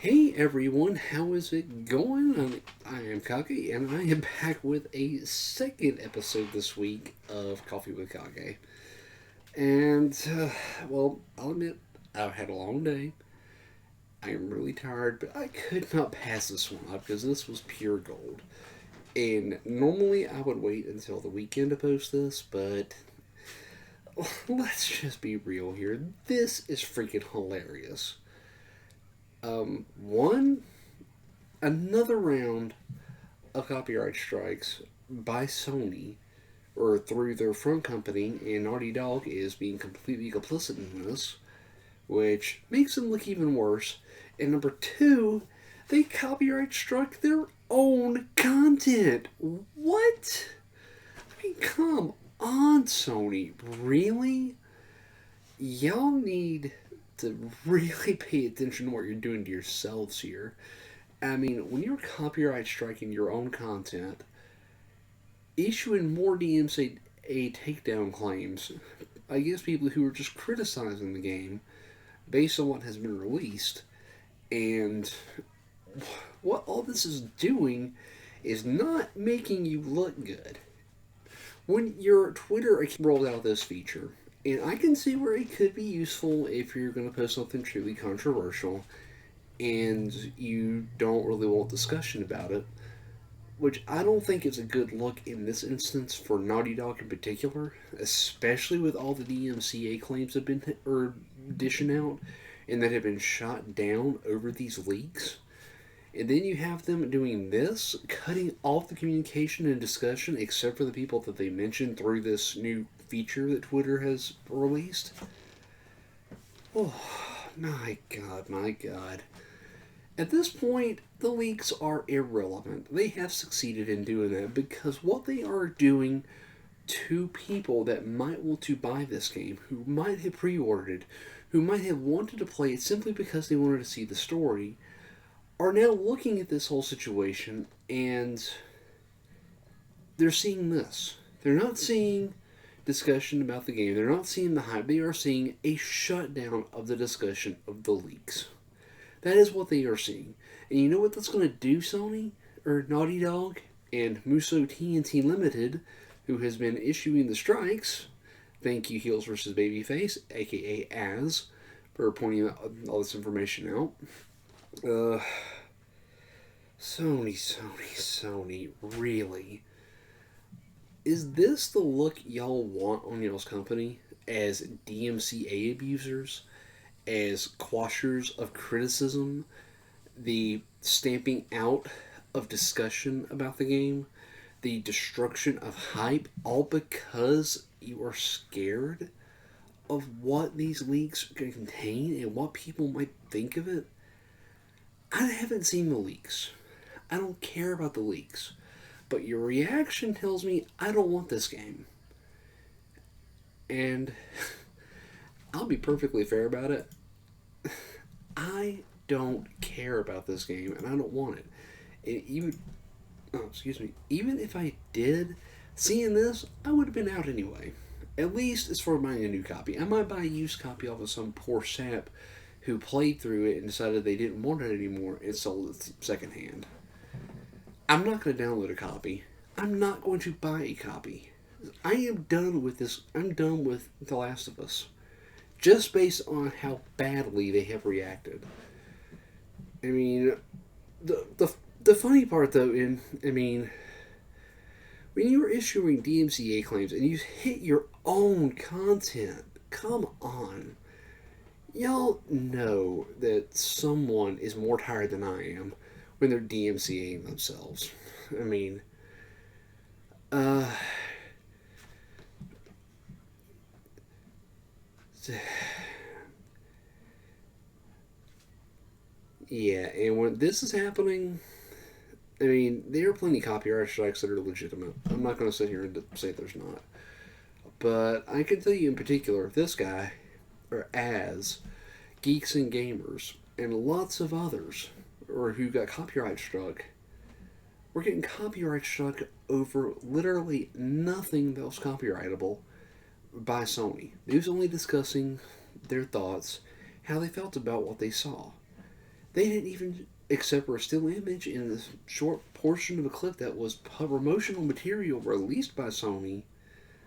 Hey everyone, how is it going? I am Kage, and I am back with a second episode this week of Coffee with Kage. And, well, I'll admit, I've had a long day. I am really tired, but I could not pass this one up because this was pure gold. And normally I would wait until the weekend to post this, but let's just be real here. This is freaking hilarious. One, another round of copyright strikes by Sony or through their front company, and Naughty Dog is being completely complicit in this, which makes them look even worse. And number two, they copyright struck their own content. What? I mean, come on, Sony. Really? Y'all need to really pay attention to what you're doing to yourselves here. I mean, when you're copyright striking your own content, issuing more DMCA takedown claims against people who are just criticizing the game based on what has been released, and what all this is doing is not making you look good. When your Twitter account rolled out this feature, and I can see where it could be useful if you're going to post something truly controversial and you don't really want discussion about it, which I don't think is a good look in this instance for Naughty Dog in particular, especially with all the DMCA claims that have been dishing out and that have been shot down over these leaks. And then you have them doing this, cutting off the communication and discussion except for the people that they mentioned through this new feature that Twitter has released. Oh, my God, my God. At this point, the leaks are irrelevant. They have succeeded in doing that because what they are doing to people that might want to buy this game, who might have pre-ordered, who might have wanted to play it simply because they wanted to see the story, are now looking at this whole situation and they're seeing this. They're not seeing discussion about the game. They're not seeing the hype. They are seeing a shutdown of the discussion of the leaks. That is what they are seeing. And you know what that's going to do, Sony? Or Naughty Dog? And Muso TNT Limited, who has been issuing the strikes. Thank you, Heels vs. Babyface, aka Az, for pointing all this information out. Sony, really? Is this the look y'all want on y'all's company as DMCA abusers, as quashers of criticism, the stamping out of discussion about the game, the destruction of hype, all because you are scared of what these leaks can contain and what people might think of it? I haven't seen the leaks. I don't care about the leaks. But your reaction tells me I don't want this game. And I'll be perfectly fair about it. I don't care about this game and I don't want it. And even if I did, seeing this, I would have been out anyway. At least as for buying a new copy. I might buy a used copy off of some poor sap who played through it and decided they didn't want it anymore and sold it secondhand. I'm not going to download a copy. I'm not going to buy a copy. I am done with this. I'm done with The Last of Us. Just based on how badly they have reacted. I mean, the funny part though, when you are issuing DMCA claims and you hit your own content, come on. Y'all know that someone is more tired than I am when they're DMCAing themselves. I mean, uh, yeah, and when this is happening, I mean, there are plenty of copyright strikes that are legitimate. I'm not going to sit here and say there's not. But I can tell you in particular, this guy, or as Geeks and Gamers, and lots of others, or who got copyright struck, we're getting copyright struck over literally nothing that was copyrightable by Sony. They was only discussing their thoughts, how they felt about what they saw. They didn't even accept for a still image in the short portion of a clip that was promotional material released by Sony,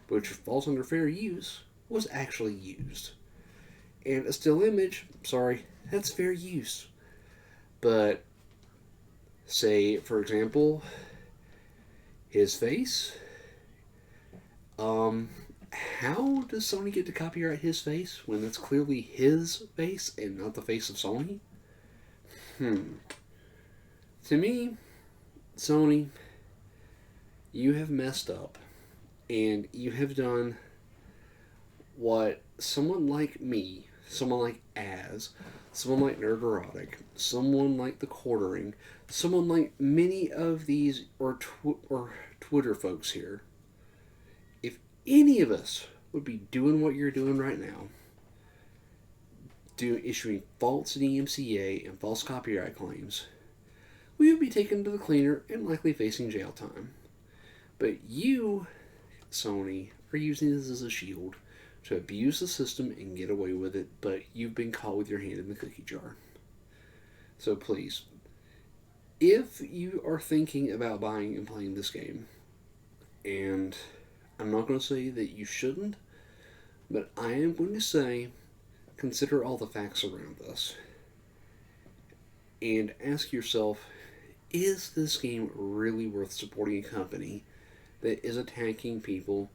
which falls under fair use, was actually used. And a still image, sorry, that's fair use. But, say, for example, his face, um, how does Sony get to copyright his face when that's clearly his face and not the face of Sony? To me, Sony, you have messed up. And you have done what someone like me, someone like Az, someone like Nerderotic, someone like The Quartering, someone like many of these or Twitter folks here, if any of us would be doing what you're doing right now, issuing false DMCA and false copyright claims, we would be taken to the cleaner and likely facing jail time. But you, Sony, are using this as a shield to abuse the system and get away with it, but you've been caught with your hand in the cookie jar. So please, if you are thinking about buying and playing this game, and I'm not going to say that you shouldn't, but I am going to say consider all the facts around this and ask yourself, is this game really worth supporting a company that is attacking people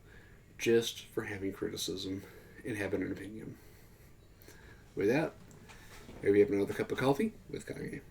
just for having criticism and having an opinion? With that, maybe have another cup of coffee with Kage.